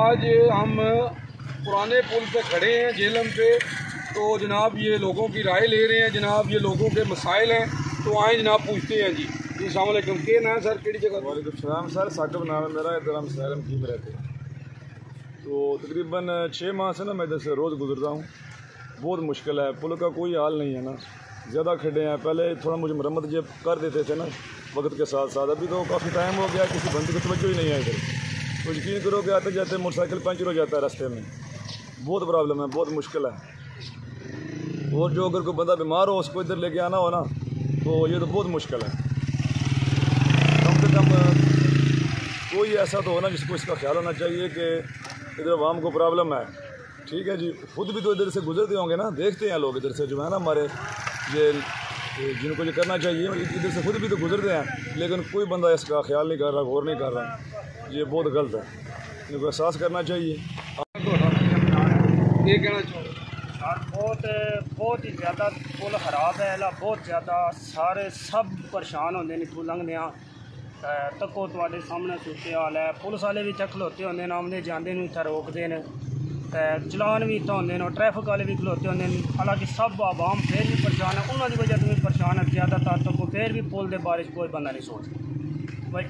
आज हम पुराने पुल पे खड़े हैं झेलम पे। तो जनाब ये लोगों की राय ले रहे हैं, जनाब ये लोगों के मसाइल हैं। तो आए जनाब पूछते हैं जी। अस्सलाम वालेकुम, क्या नाम है सर, केड़ी जगह? वालेकुम सलाम सर, साकिब नाम है मेरा, इधर हम सैलम की में रहते हैं। तो तकरीबन 6 माह से ना मैं इधर से रोज़ गुजरता हूँ। बहुत मुश्किल है, पुल का कोई हाल नहीं है ना, ज़्यादा खड्डे हैं। पहले थोड़ा मुझे मरम्मत जब कर देते थे ना वक्त के साथ साथ, अभी तो काफ़ी टाइम हो गया, किसी बंदी की तवज्जो ही नहीं है इधर। तो यकीन करो कि आते जाते मोटरसाइकिल पंचर हो जाता है रास्ते में। बहुत प्रॉब्लम है, बहुत मुश्किल है। और जो अगर कोई बंदा बीमार हो उसको इधर लेके आना हो ना तो ये तो बहुत मुश्किल है। कम से कम कोई ऐसा तो हो ना जिसको इसका ख्याल होना चाहिए कि इधर आवाम को प्रॉब्लम है। ठीक है जी, खुद भी तो इधर से गुजरते होंगे ना, देखते हैं लोग इधर से जो है ना हमारे ये जिनको ये करना चाहिए इधर से खुद भी तो गुजरते हैं, लेकिन कोई बंदा इसका ख्याल नहीं कर रहा, गौर नहीं कर रहा। ये बहुत गलत है, इनको एहसास करना चाहिए। ये कहना चाहूँ बहुत ही ज़्यादा पुल खराब है, बहुत ज़्यादा सारे सब परेशान होंगे इतों लंघदे तको तुहाडे सामने सूरत हाल है। पुलिस वाले भी इत्थे खलोते होंगे न, आमदे जांदे नूं इत्थे रोकदे न, चलान भी इत्थे होंगे न, ट्रैफिक वाले भी खलोते होंगे न। हालांकि सब आवाम फिर भी परेशान है, उन्होंने वजह तो भी परेशान है ज़्यादातर। तो फिर भी पुल के बारे कोई बंदा नहीं सोचता भाई।